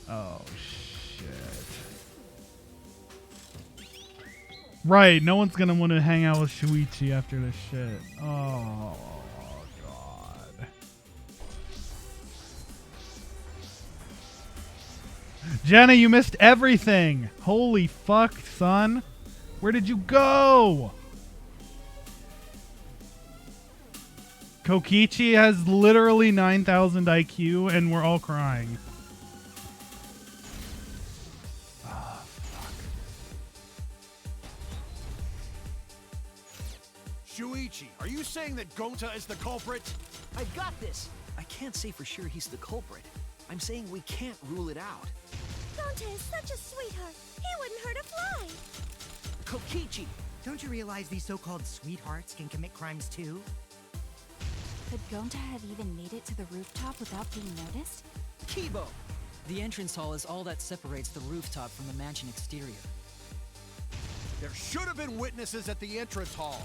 Oh, shit. Right, no one's gonna want to hang out with Shuichi after this shit. Oh, God. Jenna, you missed everything. Holy fuck, son. Where did you go? Kokichi has literally 9,000 IQ and we're all crying. Oh, fuck. Shuichi, are you saying that Gonta is the culprit? I got this. I can't say for sure he's the culprit. I'm saying we can't rule it out. Gonta is such a sweetheart. He wouldn't hurt a fly. Kokichi! Don't you realize these so-called sweethearts can commit crimes too? Could Gonta have even made it to the rooftop without being noticed? Kibo! The entrance hall is all that separates the rooftop from the mansion exterior. There should have been witnesses at the entrance hall.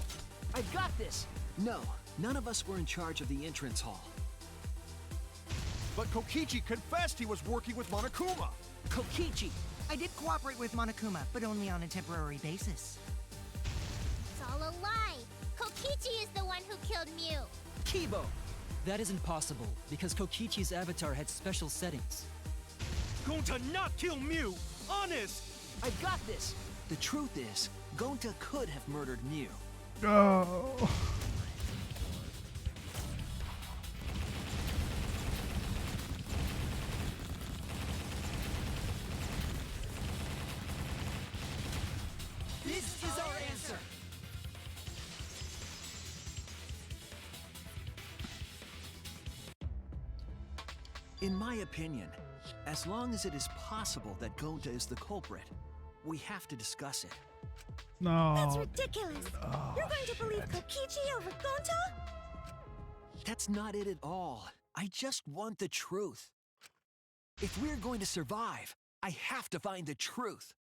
I got this! No, none of us were in charge of the entrance hall. But Kokichi confessed he was working with Monokuma. Kokichi! I did cooperate with Monokuma, but only on a temporary basis. It's all a lie. Kokichi is the one who killed Mew. Kibo! That isn't possible, because Kokichi's avatar had special settings. Gonta not kill Mew! Honest! I got this! The truth is, Gonta could have murdered Mew. Oh. This is our answer! In my opinion, as long as it is possible that Gonta is the culprit, we have to discuss it. No. That's ridiculous. Oh, You're going to believe shit. Kokichi over Gonta? That's not it at all. I just want the truth. If we're going to survive, I have to find the truth.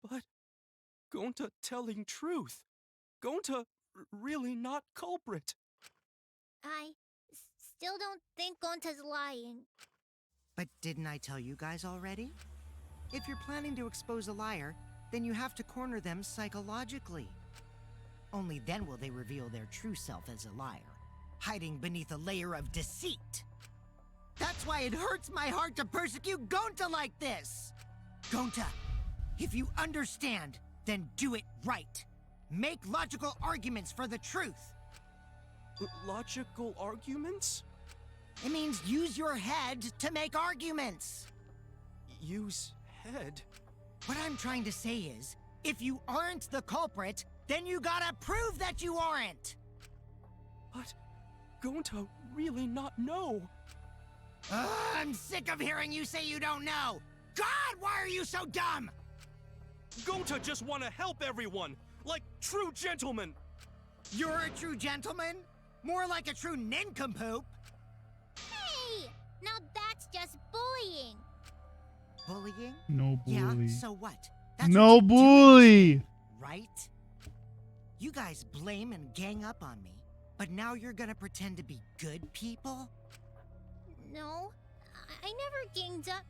But Gonta telling truth. Gonta really not culprit. I still don't think Gonta's lying. But didn't I tell you guys already? If you're planning to expose a liar, then you have to corner them psychologically. Only then will they reveal their true self as a liar, hiding beneath a layer of deceit. That's why it hurts my heart to persecute Gonta like this! Gonta, if you understand, then do it right. Make logical arguments for the truth. Logical arguments? It means use your head to make arguments. Use head? What I'm trying to say is, if you aren't the culprit, then you gotta prove that you aren't! But Gonta really not know. I'm sick of hearing you say you don't know! God, why are you so dumb? Gonta just want to help everyone, like true gentlemen. You're a true gentleman? More like a true nincompoop. Hey! Now that's just bullying. Bullying? No bully. Yeah, so what? That's No what you do, bully! right? You guys blame and gang up on me, but now you're gonna pretend to be good people? No, I never ganged up.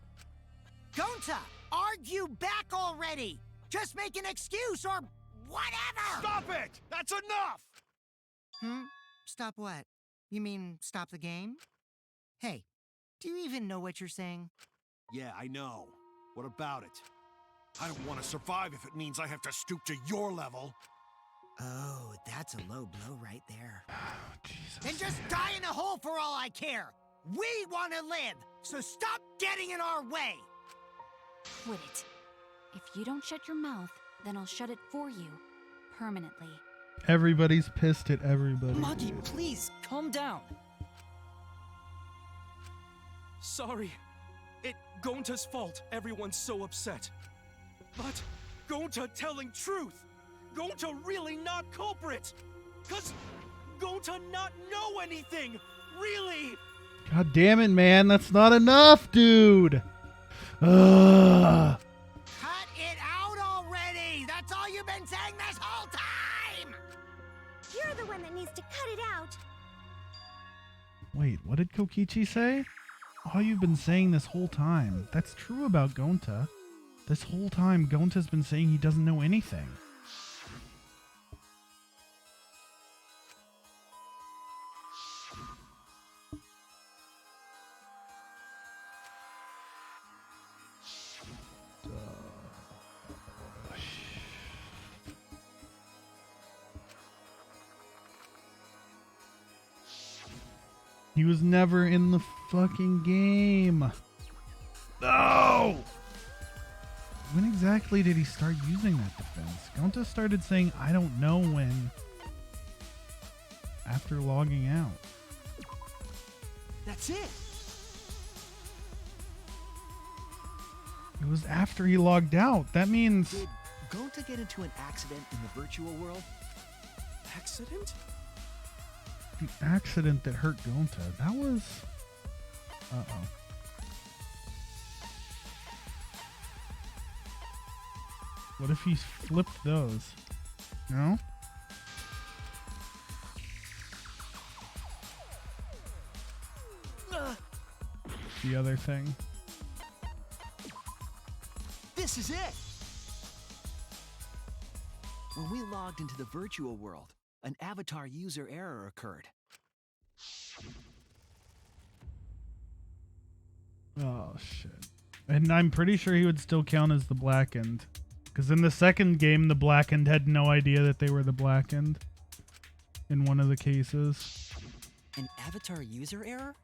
Gonta, argue back already! Just make an excuse or whatever! Stop it! That's enough! Stop what? You mean stop the game? Hey, do you even know what you're saying? Yeah, I know. What about it? I don't want to survive if it means I have to stoop to your level. Oh, that's a low blow right there. Jesus. Then just die in a hole for all I care! We want to live, so stop getting in our way! Quit it. If you don't shut your mouth, then I'll shut it for you. Permanently. Everybody's pissed at everybody. Maki, dude. please, calm down. Sorry. It Gonta's fault everyone's so upset. But Gonta telling truth. Gonta really not culprit. Cause Gonta not know anything. Really. God damn it, man. That's not enough, dude. Ugh. Cut it out already! That's all you've been saying this whole time! You're the one that needs to cut it out. Wait, what did Kokichi say? all you've been saying this whole time. That's true about Gonta. This whole time, Gonta's been saying he doesn't know anything. He was never in the fucking game. No! When exactly did he start using that defense? Gonta started saying, I don't know when, after logging out. That's it. It was after he logged out. That means... Did Gonta get into an accident in the virtual world? Accident? the accident that hurt Gonta. That was... Uh-oh. What if he flipped those? No? The other thing. This is it! When we logged into the virtual world, an avatar user error occurred. Oh, shit. And I'm pretty sure he would still count as the Blackened. Because in the second game, the Blackened had no idea that they were the Blackened. In one of the cases. An avatar user error?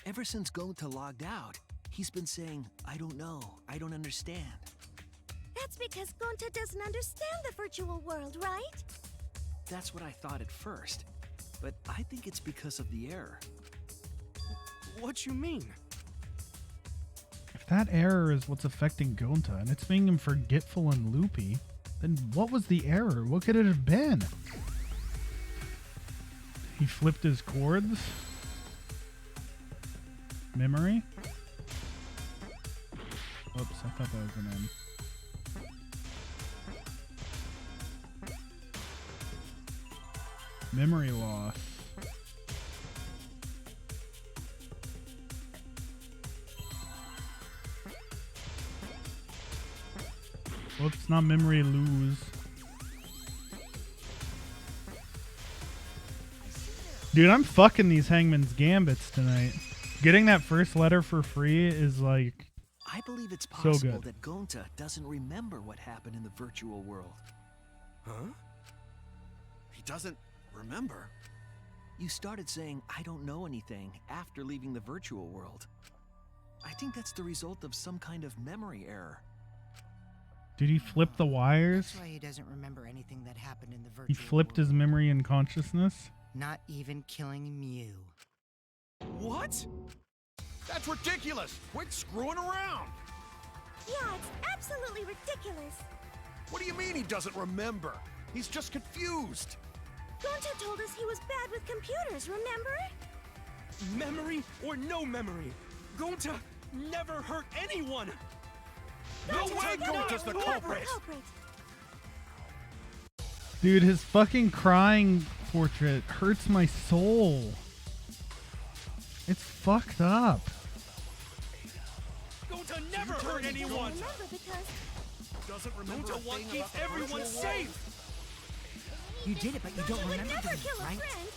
Ever since Gonta logged out, he's been saying, I don't know, I don't understand. That's because Gonta doesn't understand the virtual world, right? That's what I thought at first. But I think it's because of the error. What you mean? If that error is what's affecting Gonta, and it's making him forgetful and loopy, then what was the error? What could it have been? He flipped his chords? Memory? Oops, I thought that was an M. Memory loss. Whoops, not memory lose. Dude, I'm fucking these Hangman's Gambits tonight. Getting that first letter for free is like... I believe it's so possible good. that Gonta doesn't remember what happened in the virtual world. Huh? He doesn't remember? You started saying, I don't know anything after leaving the virtual world. I think that's the result of some kind of memory error. Did he flip the wires? That's why he doesn't remember anything that happened in the virtual He flipped his world. memory and consciousness? Not even killing Mew. What? That's ridiculous! Quit screwing around! Yeah, it's absolutely ridiculous. What do you mean he doesn't remember? He's just confused! Gonta told us he was bad with computers, remember? Memory or no memory? Gonta never hurt anyone! No way Gonta's the culprit! Dude, his fucking crying portrait hurts my soul. It's fucked up. Gonta never hurt anyone! Remember because Doesn't remember a Gonta wants thing to keep about the everyone virtual world. safe! You did it, but you don't he would remember never doing kill it, a right? friend.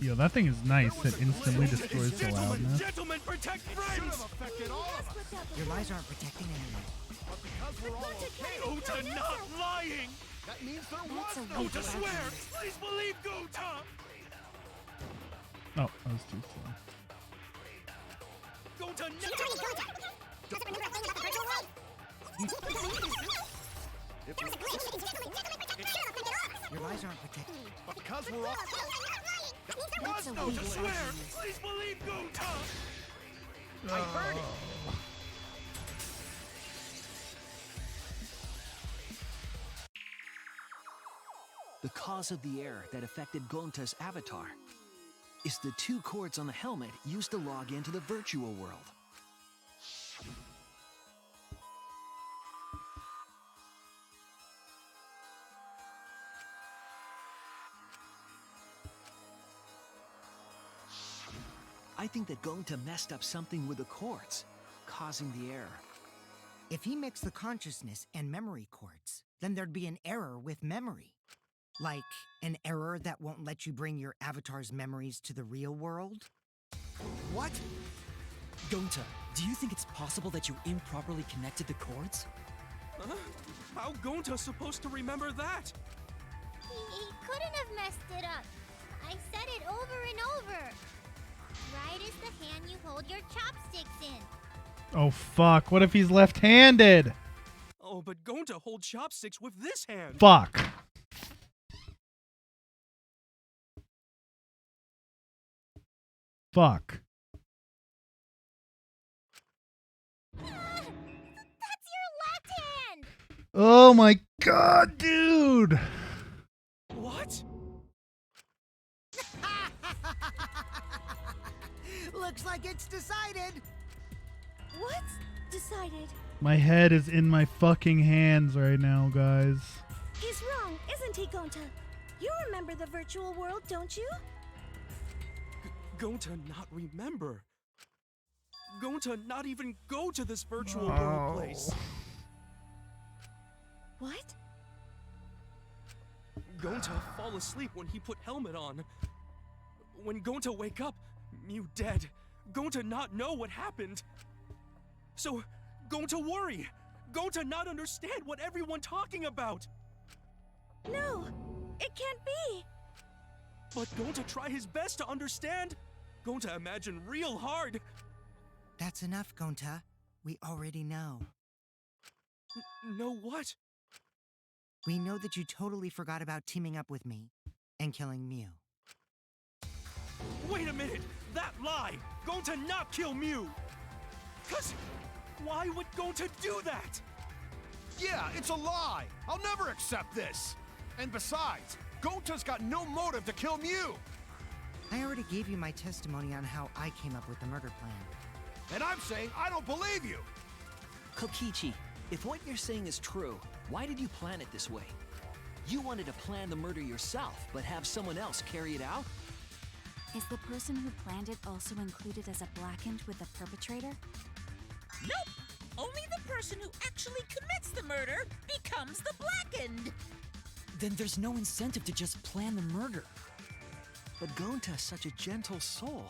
Yo, that thing is nice. There was It a instantly glitch. destroys the Gentlemen, loudness. gentlemen, protect Should friends! have affected all of us. Your lies aren't protecting anyone. But because we're all okay, Gonta not lying! that means there That's was a no weak Gonta, argument. swear! Please believe Gonta! Oh, that was too slow. Gonta never... If Your lies aren't protecting. but because we're all... That's a Gonta, weak swear! argument. Please believe Gonta! I heard it! The cause of the error that affected Gonta's avatar is the 2 cords on the helmet used to log into the virtual world. I think think that Gonta messed up something with the cords, causing the error. If he mixed the consciousness and memory cords, then there'd be an error with memory. Like an error that won't let you bring your avatar's memories to the real world? What? Gonta, do you think it's possible that you improperly connected the cords? Huh? How Gonta's supposed to remember that? He couldn't have messed it up. I said it over and over. Right is the hand you hold your chopsticks in. Oh fuck, what if he's left-handed? Oh, but Gonta holds chopsticks with this hand. Fuck. Fuck. That's your left hand! Oh my god, dude! What? Looks like it's decided. What? Decided. My head is in my fucking hands right now, guys. He's wrong, isn't he, Gonta? You remember the virtual world, don't you? Gonta not remember. Gonta not even go to this virtual world place. What? Gonta fall asleep when he put helmet on. When Gonta wake up, Mew dead. Gonta not know what happened. So, Gonta worry. Gonta not understand what everyone talking about. No, it can't be. But Gonta try his best to understand. Gonta imagine real hard. That's enough, Gonta. We already know. Know what? We know that you totally forgot about teaming up with me and killing Mew. Wait a minute! That lie! Gonta not kill Mew! Cause why would Gonta do that? Yeah, it's a lie! I'll never accept this! And besides, Gonta's got no motive to kill Mew! I already gave you my testimony on how I came up with the murder plan. And I'm saying I don't believe you! Kokichi, if what you're saying is true, why did you plan it this way? You wanted to plan the murder yourself, but have someone else carry it out? Is the person who planned it also included as a blackened with the perpetrator? Nope! Only the person who actually commits the murder becomes the blackened! Then there's no incentive to just plan the murder. But Gonta's such a gentle soul.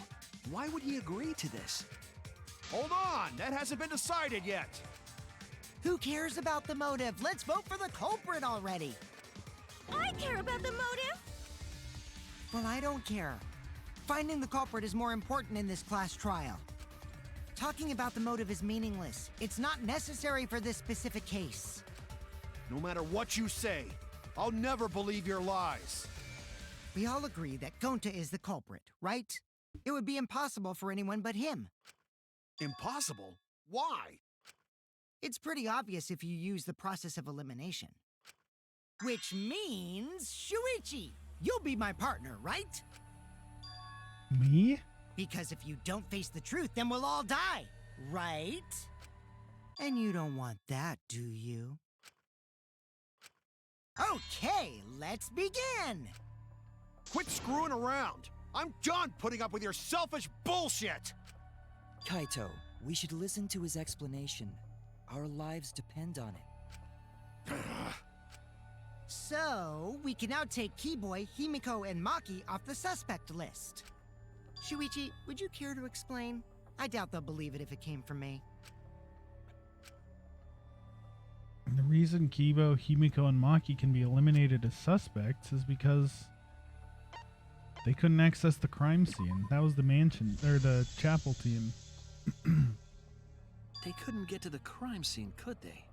Why would he agree to this? Hold on, that hasn't been decided yet! Who cares about the motive? Let's vote for the culprit already! I care about the motive. Well, I don't care. Finding the culprit is more important in this class trial. Talking about the motive is meaningless. It's not necessary for this specific case. No matter what you say, I'll never believe your lies. We all agree that Gonta is the culprit, right? It would be impossible for anyone but him. Impossible? Why? It's pretty obvious if you use the process of elimination. Which means, Shuichi, you'll be my partner, right? Me? Because if you don't face the truth, then we'll all die, right? And you don't want that, do you? Okay, let's begin! Quit screwing around! I'm done putting up with your selfish bullshit! Kaito, we should listen to his explanation. Our lives depend on it. So, we can now take Keyboy, Himiko, and Maki off the suspect list. Shuichi, would you care to explain? I doubt they'll believe it if it came from me. The reason Kibo, Himiko, and Maki can be eliminated as suspects is because they couldn't access the crime scene. That was the mansion, or the chapel team. They couldn't get to the crime scene, could they?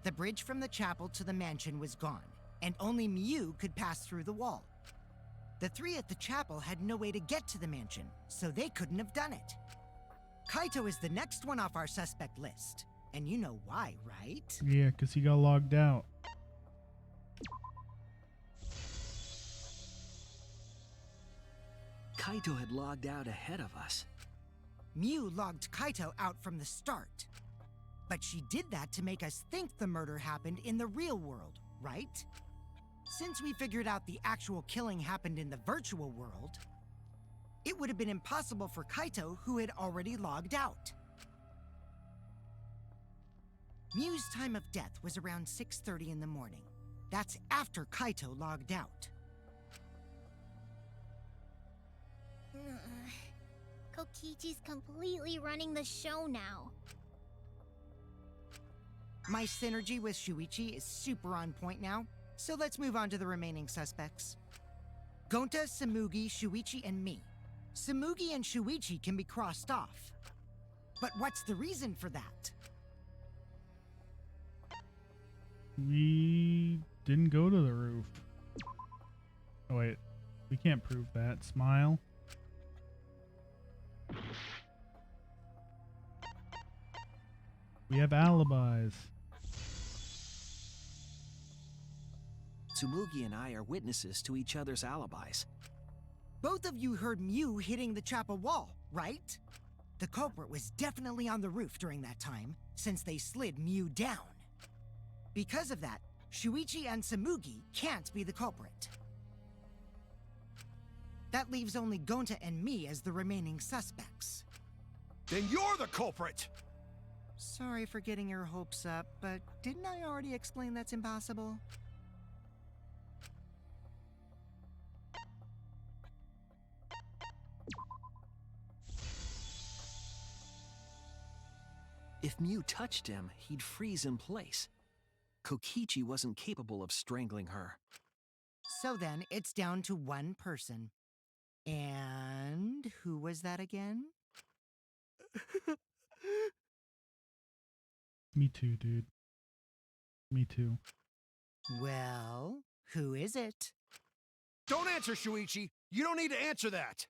The bridge from the chapel to the mansion was gone, and only Mew could pass through the wall. The three at the chapel had no way to get to the mansion, so they couldn't have done it. Kaito is the next one off our suspect list, and you know why, right? Yeah, because he got logged out. Kaito had logged out ahead of us. Mew logged Kaito out from the start. But she did that to make us think the murder happened in the real world, right? Since we figured out the actual killing happened in the virtual world, it would have been impossible for Kaito, who had already logged out. Mew's time of death was around 6:30 in the morning. That's after Kaito logged out. Kokichi's completely running the show now. My synergy with Shuichi is super on point now, so let's move on to the remaining suspects. Gonta, Tsumugi, Shuichi, and me. Tsumugi and Shuichi can be crossed off. But what's the reason for that? We didn't go to the roof. Oh wait, we can't prove that. Smile. We have alibis. Tsumugi and I are witnesses to each other's alibis. Both of you heard Mew hitting the chapel wall, right? The culprit was definitely on the roof during that time, since they slid Mew down. Because of that, Shuichi and Tsumugi can't be the culprit. That leaves only Gonta and me as the remaining suspects. Then you're the culprit! Sorry for getting your hopes up, but didn't I already explain that's impossible? If Mew touched him, he'd freeze in place. Kokichi wasn't capable of strangling her. So then, it's down to one person. And who was that again? Me too, dude. Me too. Well, who is it? Don't answer, Shuichi! You don't need to answer that!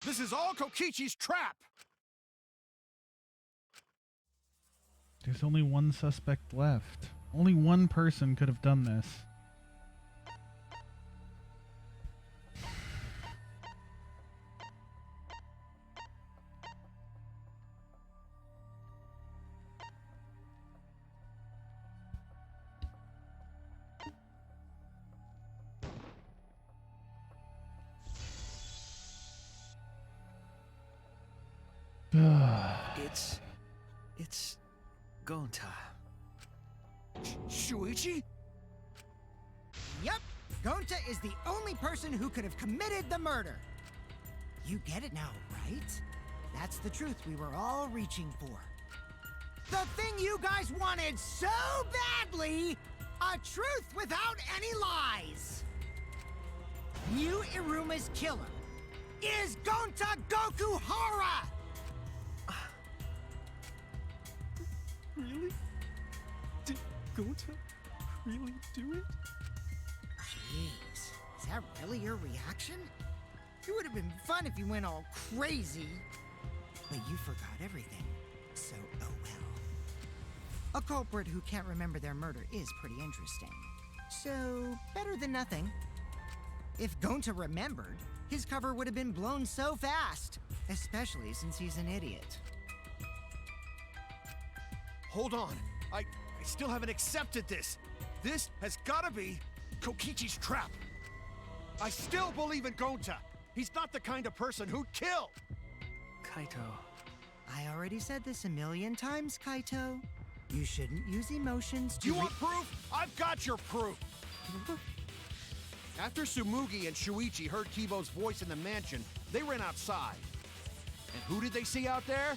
This is all Kokichi's trap! There's only one suspect left. Only one person could have done this. It's Gonta. Shuichi? Yep, Gonta is the only person who could have committed the murder. You get it now, right? That's the truth we were all reaching for. The thing you guys wanted so badly! A truth without any lies! Mew Iruma's killer is Gonta Gokuhara! Really? Did Gonta really do it? Jeez, is that really your reaction? It would have been fun if you went all crazy. But you forgot everything, so oh well. A culprit who can't remember their murder is pretty interesting. So, better than nothing. If Gonta remembered, his cover would have been blown so fast. Especially since he's an idiot. Hold on. I still haven't accepted this. This has gotta be Kokichi's trap. I still believe in Gonta. He's not the kind of person who'd kill. Kaito. I already said this a million times, Kaito. You shouldn't use emotions to— You want proof? I've got your proof. After Tsumugi and Shuichi heard Kibo's voice in the mansion, they ran outside. And who did they see out there?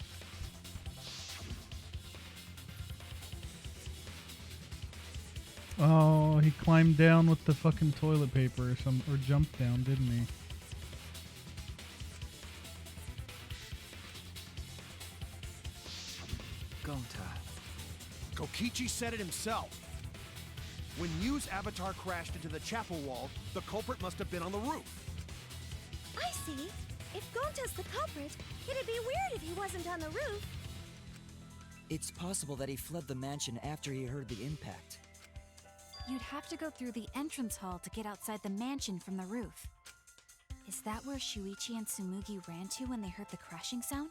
Oh, he climbed down with the fucking toilet paper or jumped down, didn't he? Gonta. Kokichi said it himself. When Mew's avatar crashed into the chapel wall, the culprit must have been on the roof. I see. If Gonta's the culprit, it'd be weird if he wasn't on the roof. It's possible that he fled the mansion after he heard the impact. You'd have to go through the entrance hall to get outside the mansion from the roof. Is that where Shuichi and Tsumugi ran to when they heard the crashing sound?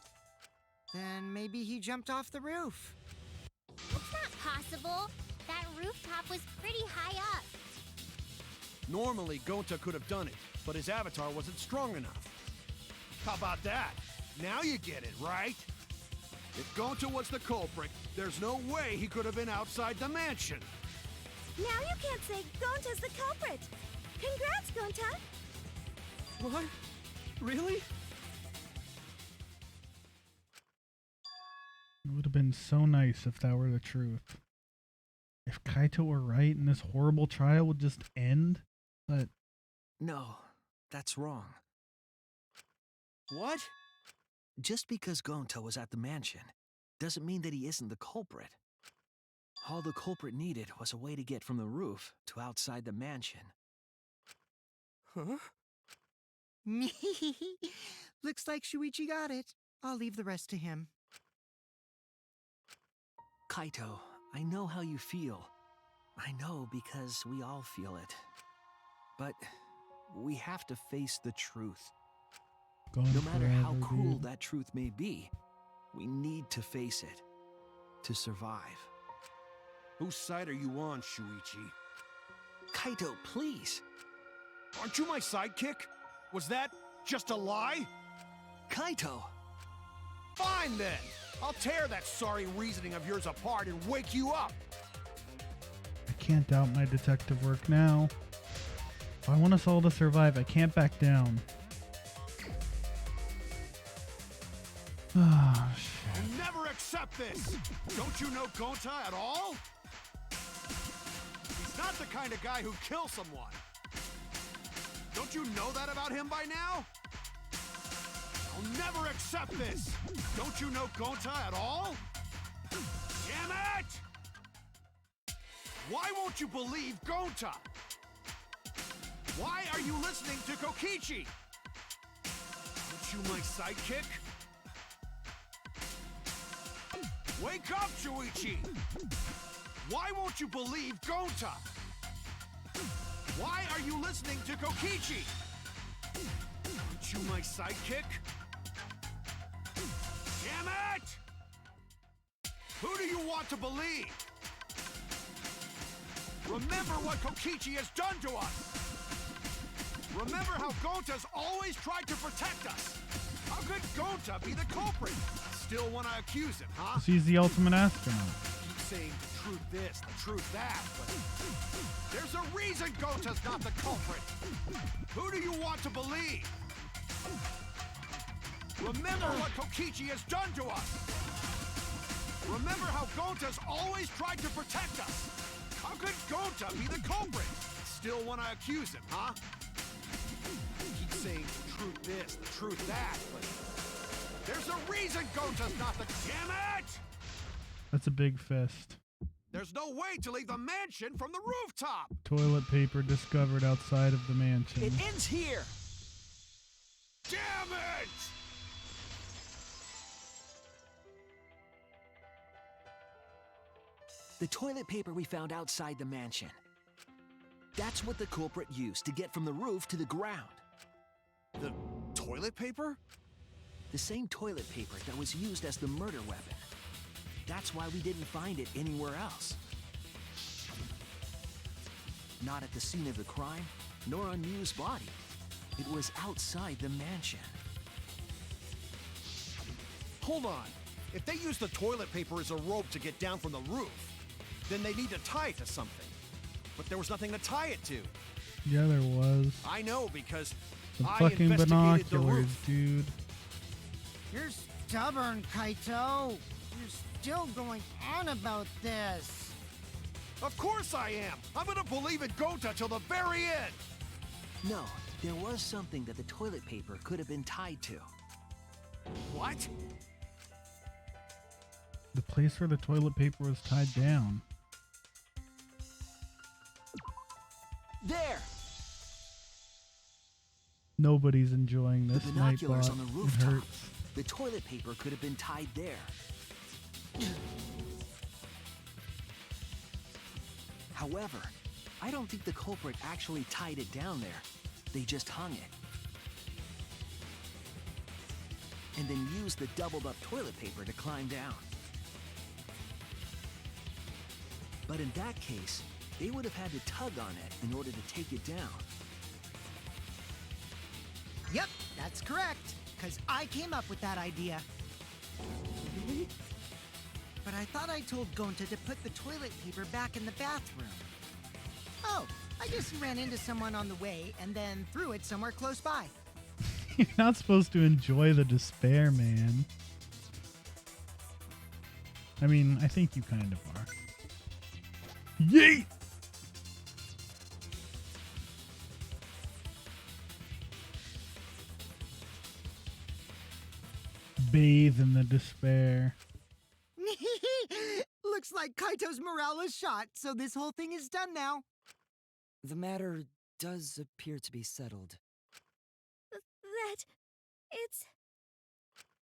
Then maybe he jumped off the roof. It's not possible. That rooftop was pretty high up. Normally, Gonta could have done it, but his avatar wasn't strong enough. How about that? Now you get it, right? If Gonta was the culprit, there's no way he could have been outside the mansion. Now you can't say Gonta's the culprit. Congrats, Gonta! What? Really? It would have been so nice if that were the truth. If Kaito were right and this horrible trial would just end, but No, that's wrong. What? Just because Gonta was at the mansion doesn't mean that he isn't the culprit. All the culprit needed was a way to get from the roof to outside the mansion. Huh? Looks like Shuichi got it. I'll leave the rest to him. Kaito, I know how you feel. I know because we all feel it. But we have to face the truth. going No matter how forever, cruel dude. that truth may be, we need to face it to survive. Whose side are you on, Shuichi? Kaito, please. Aren't you my sidekick? Was that just a lie? Kaito! Fine then! I'll tear that sorry reasoning of yours apart and wake you up! I can't doubt my detective work now. If I want us all to survive, I can't back down. Ah, shit. I'll never accept this! Don't you know Gonta at all? He's not the kind of guy who kills someone. Don't you know that about him by now? I'll never accept this! Don't you know Gonta at all? Damn it! Why won't you believe Gonta? Why are you listening to Kokichi? Aren't you my sidekick? Wake up, Shuichi! Why won't you believe Gonta? Why are you listening to Kokichi? Aren't you my sidekick? Damn it! Who do you want to believe? Remember what Kokichi has done to us! Remember how Gonta's always tried to protect us! How could Gonta be the culprit? Still want to accuse him, huh? He's the ultimate astronaut. Keep saying the truth this, the truth that, but there's a reason Gonta's not the culprit. Who do you want to believe? Remember what Kokichi has done to us. Remember how Gonta's always tried to protect us. How could Gonta be the culprit? Still want to accuse him, huh? Keep saying the truth this, the truth that, but there's a reason Gonta's not the... Damn it! That's a big fist. There's no way to leave the mansion from the rooftop! Toilet paper discovered outside of the mansion. It ends here! Damn it! The toilet paper we found outside the mansion. That's what the culprit used to get from the roof to the ground. The toilet paper? The same toilet paper that was used as the murder weapon. That's why we didn't find it anywhere else. Not at the scene of the crime, nor on Miu's body. It was outside the mansion. Hold on. If they use the toilet paper as a rope to get down from the roof, then they need to tie it to something. But there was nothing to tie it to. Yeah, there was. I know because Some I fucking investigated the binoculars, roof. dude. You're stubborn, Kaito. You're still going on about this. Of course I am! I'm gonna believe in Gonta till the very end! No, there was something that the toilet paper could have been tied to. What? The place where the toilet paper was tied down. There! Nobody's enjoying The this binoculars Nightbot. on the It rooftop. hurts. The toilet paper could have been tied there. However, I don't think the culprit actually tied it down there. They just hung it. And then used the doubled up toilet paper to climb down. But in that case, they would have had to tug on it in order to take it down. Yep, that's correct. 'cause I came up with that idea. Really? But I thought I told Gonta to put the toilet paper back in the bathroom. Oh, I just ran into someone on the way and then threw it somewhere close by. You're not supposed to enjoy the despair, man. I mean, I think you kind of are. Yeet! Bathe in the despair. Looks like Kaito's morale is shot, so this whole thing is done now. The matter does appear to be settled. That... it's...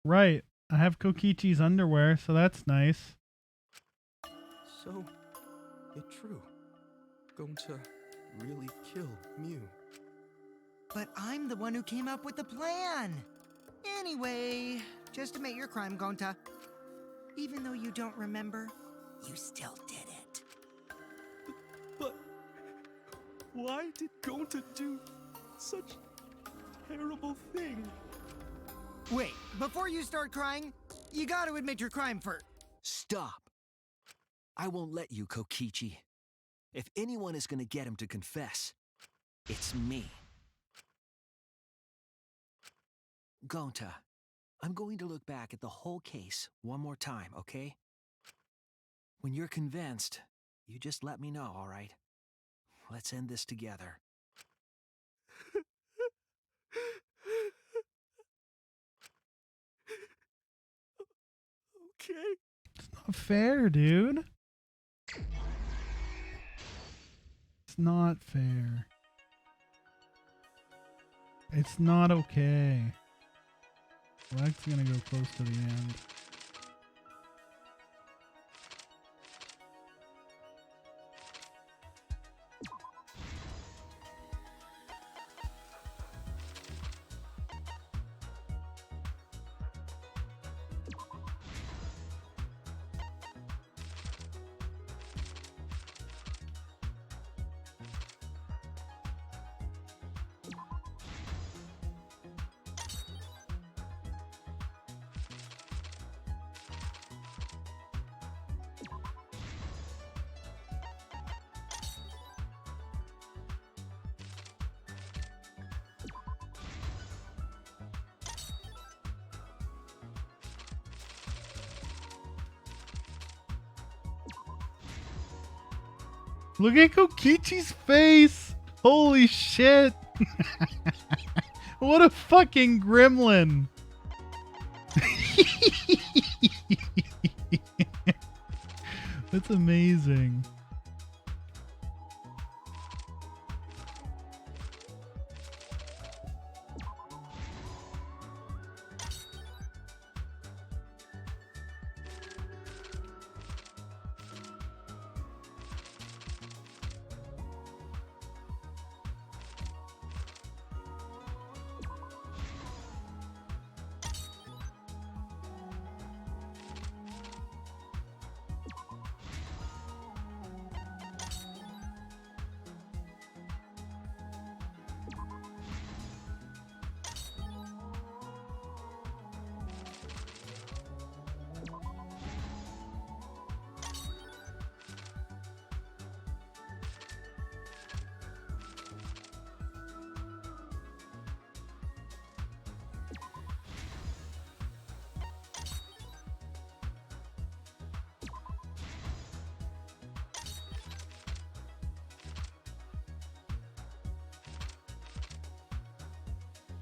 Right. I have Kokichi's underwear, so that's nice. So, it's true. Gonta really kill Mew. But I'm the one who came up with the plan. Anyway, just admit your crime, Gonta. Even though you don't remember, you still did it. But why did Gonta do such a terrible thing? Wait, before you start crying, you gotta admit your crime first. Stop. I won't let you, Kokichi. If anyone is gonna get him to confess, it's me. Gonta, I'm going to look back at the whole case one more time, okay? When you're convinced, you just let me know, all right? Let's end this together. Okay. It's not fair, dude. It's not fair. It's not okay. Black's gonna go close to the end. Look at Kokichi's face! Holy shit! What a fucking gremlin! That's amazing.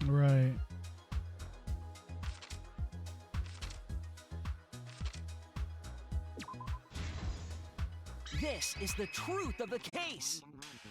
Right. This is the truth of the case.